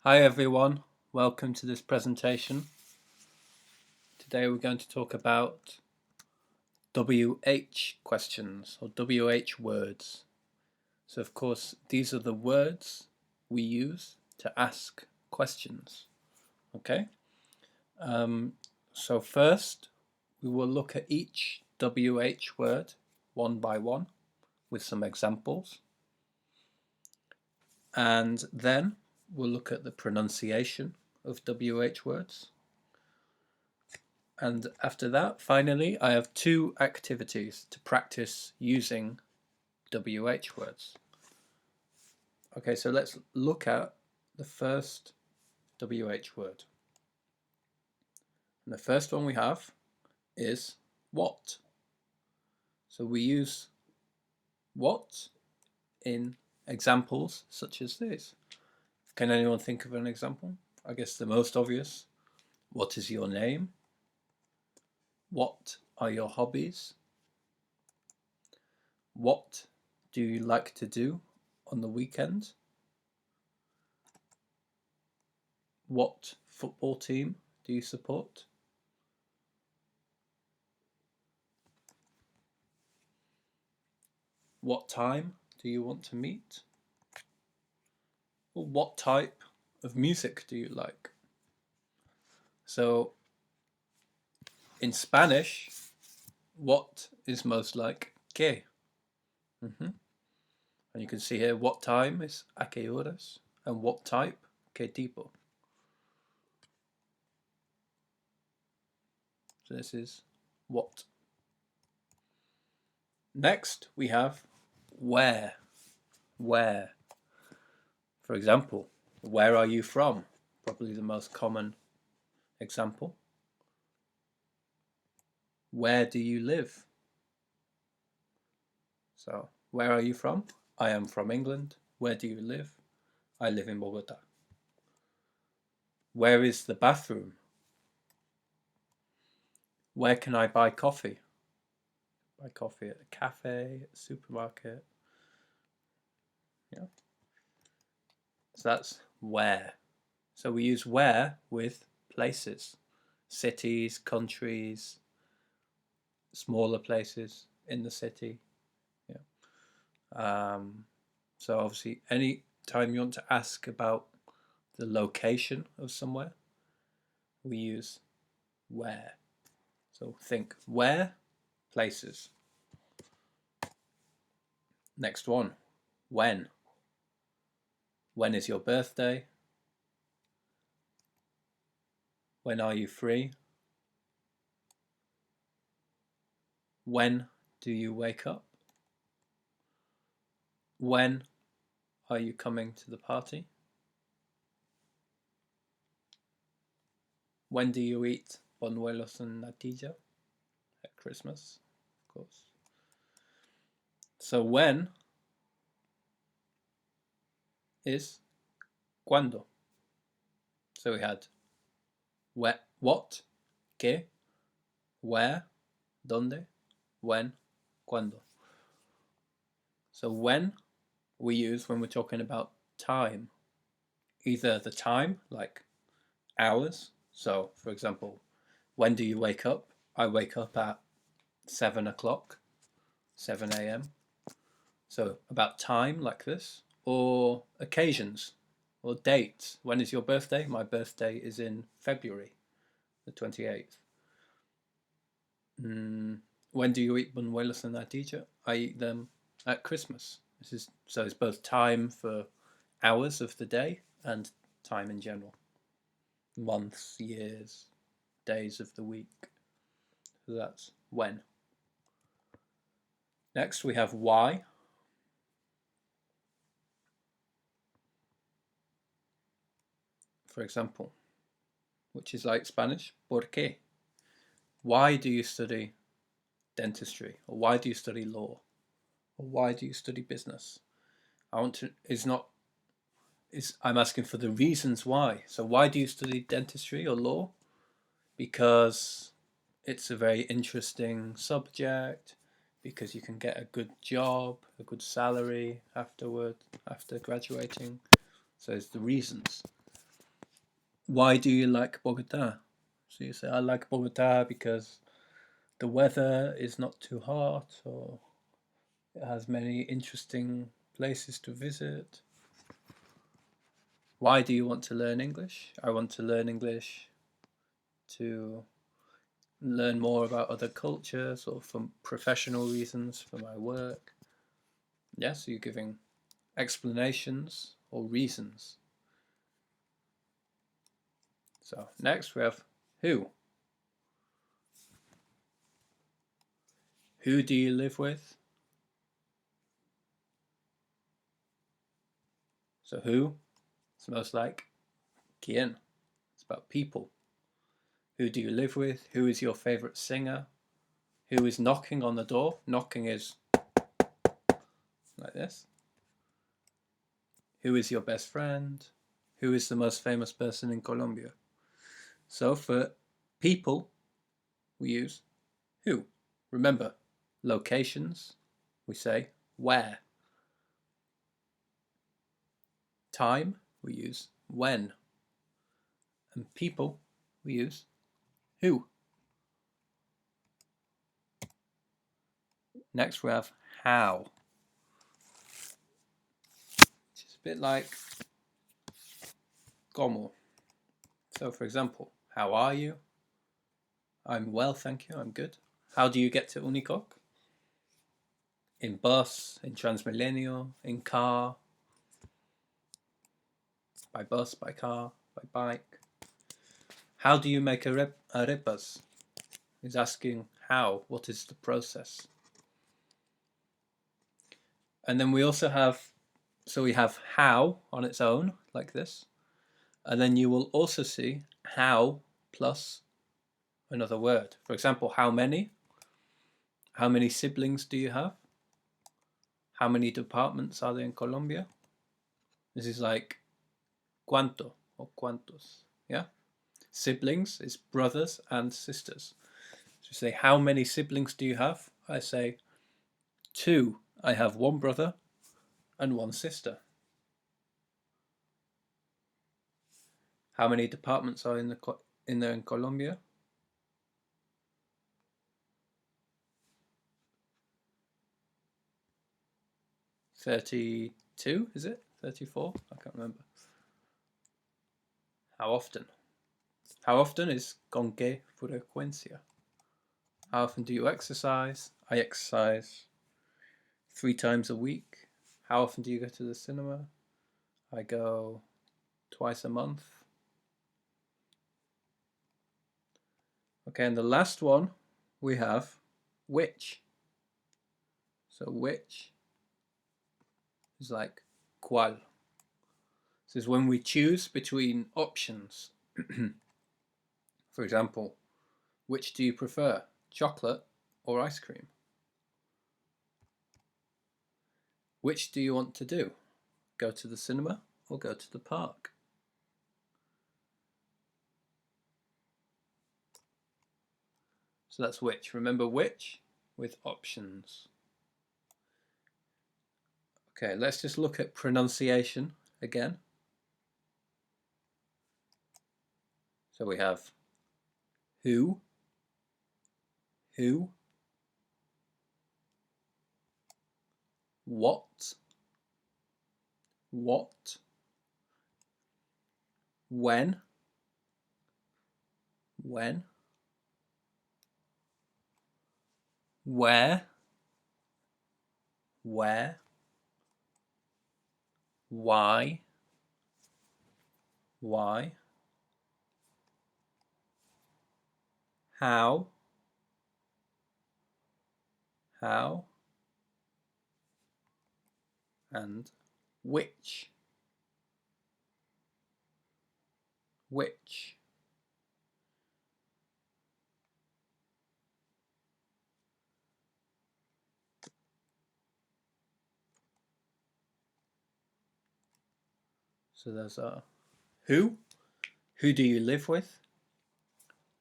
Hi everyone, welcome to this presentation. Today we're going to talk about WH questions or WH words. So of course these are the words we use to ask questions. Okay, so first we will look at each WH word one by one with some examples, and then we'll look at the pronunciation of WH words. And after that, finally, I have two activities to practice using WH words. Okay, so let's look at the first WH word. And the first one we have is what. So we use what in examples such as this. Can anyone think of an example? I guess the most obvious. What is your name? What are your hobbies? What do you like to do on the weekend? What football team do you support? What time do you want to meet? Or what type of music do you like? So in Spanish, what is most like ¿qué? And you can see here what time is ¿a qué horas? And what type, ¿qué tipo? So this is what. Next we have where. Where. For example, where are you from? Probably the most common example. Where do you live? So, where are you from? I am from England. Where do you live? I live in Bogota. Where is the bathroom? Where can I buy coffee? Buy coffee at a cafe, at a supermarket. Yeah. So that's where. So we use where with places, cities, countries, smaller places in the city. Yeah. So obviously, any time you want to ask about the location of somewhere, we use where. So think where, places. Next one, when. When is your birthday? When are you free? When do you wake up? When are you coming to the party? When do you eat buñuelos and natilla? At Christmas, of course. So when is cuando. So we had what, qué, where, dónde, when, cuando. So when we use when we're talking about time, either the time, like hours. So for example, when do you wake up? I wake up at 7 o'clock, 7 a.m. So about time like this, or occasions or dates. When is your birthday? My birthday is in February the 28th. When do you eat buñuelos and natilla? I eat them at Christmas. So it's both time for hours of the day and time in general. Months, years, days of the week. So that's when. Next we have why. For example, which is like Spanish, ¿por qué? Why do you study dentistry? Or why do you study law? Or why do you study business? I'm asking for the reasons why. So why do you study dentistry or law? Because it's a very interesting subject, because you can get a good job, a good salary after graduating. So it's the reasons. why do you like Bogota? So you say, I like Bogota because the weather is not too hot, or it has many interesting places to visit. Why do you want to learn English? I want to learn English to learn more about other cultures, or for professional reasons, for my work. Yeah, so you're giving explanations or reasons. So next we have who. Who do you live with? So who? It's most like quién. It's about people. Who do you live with? Who is your favorite singer? Who is knocking on the door? Knocking is like this. Who is your best friend? Who is the most famous person in Colombia? So for people, we use who. Remember, locations, we say where. Time, we use when. And people, we use who. Next we have how, which is a bit like como. So for example, how are you? I'm well, thank you, I'm good. How do you get to Unicoc? In bus, in Transmilenio, in car, by bus, by car, by bike. How do you make arepas? He's asking how, what is the process? And then we also have, so we have how on its own, like this. And then you will also see how plus another word. For example, how many? How many siblings do you have? How many departments are there in Colombia? This is like cuánto or cuántos, yeah? Siblings is brothers and sisters. So you say, how many siblings do you have? I say, 2. I have 1 brother and 1 sister. How many departments are in there in Colombia? $32, is it? 34? I can't remember. How often? How often is con qué frecuencia? How often do you exercise? I exercise 3 times a week. How often do you go to the cinema? I go twice a month. Okay, and the last one we have which. So which is like cuál. This is when we choose between options. For example, which do you prefer, chocolate or ice cream? Which do you want to do? Go to the cinema or go to the park? So that's which. Remember which with options. Okay, let's just look at pronunciation again. So we have who, what, when, where, why, how, and which. So those are who do you live with?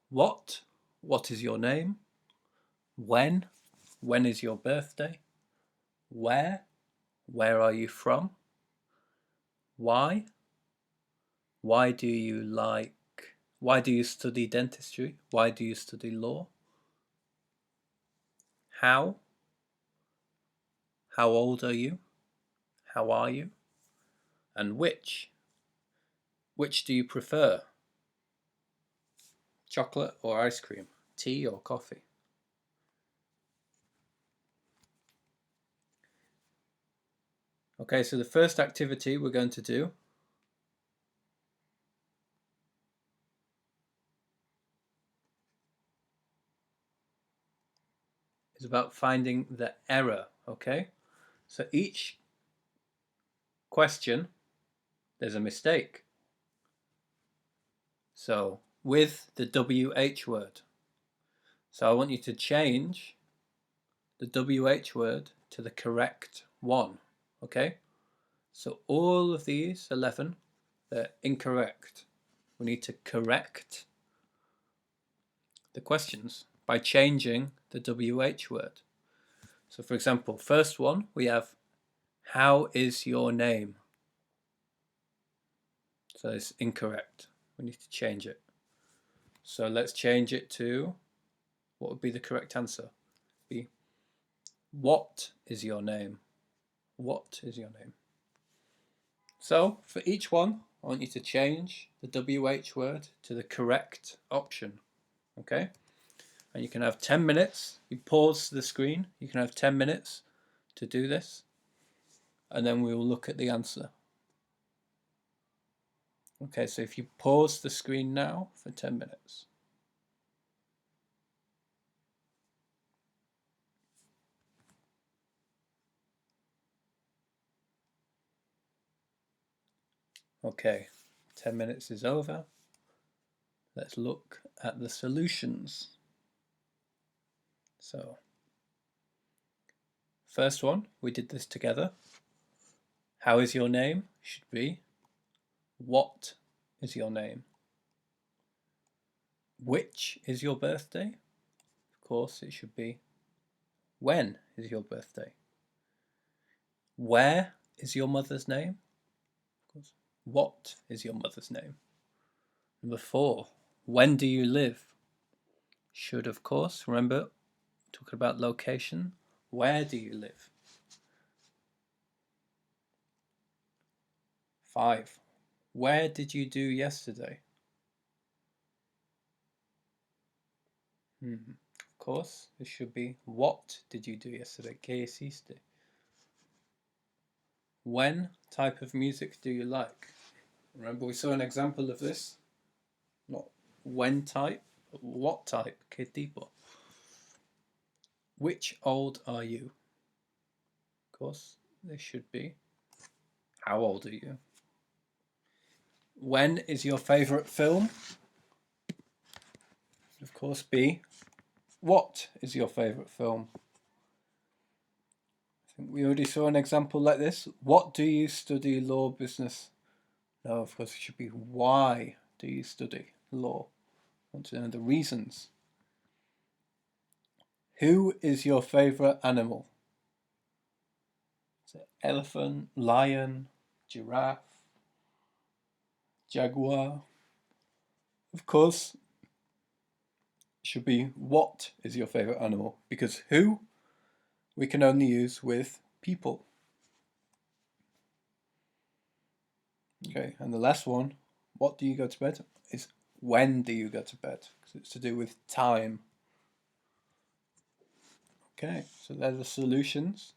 What is your name? When is your birthday? Where are you from? Why do you like Why do you study dentistry? Why do you study law? How? How old are you? How are you? And which? Which do you prefer? Chocolate or ice cream? Tea or coffee? Okay, so the first activity we're going to do is about finding the error, okay? So each question, there's a mistake. So with the WH word. So I want you to change the WH word to the correct one, okay? So all of these 11, they're incorrect. We need to correct the questions by changing the WH word. So for example, first one, we have, how is your name? So it's incorrect. We need to change it. So let's change it to, what would be the correct answer? Be, what is your name? What is your name? So for each one, I want you to change the WH word to the correct option. Okay? And you can have 10 minutes. You pause the screen. You can have 10 minutes to do this. And then we will look at the answer. Okay, so if you pause the screen now for 10 minutes. Okay, 10 minutes is over. Let's look at the solutions. So, first one, we did this together. How is your name? Should be, what is your name? Which is your birthday? Of course, it should be, when is your birthday? Where is your mother's name? Of course. What is your mother's name? Number 4, when do you live? Should, of course, remember, talking about location. Where do you live? 5, where did you do yesterday? Of course, this should be, what did you do yesterday? ¿Qué hiciste? When type of music do you like? Remember, we saw an example of this. Not when type, but what type? ¿Qué tipo? Which old are you? Of course, this should be, how old are you? When is your favorite film? Of course, B. What is your favorite film? I think we already saw an example like this. What do you study law business? No, of course, it should be, why do you study law? I want to know the reasons. Who is your favorite animal? Is it elephant, lion, giraffe, jaguar? Of course, it should be, what is your favorite animal? Because who we can only use with people. Okay, and the last one, what do you go to bed? Is when do you go to bed? Because it's to do with time. Okay, so they're the solutions.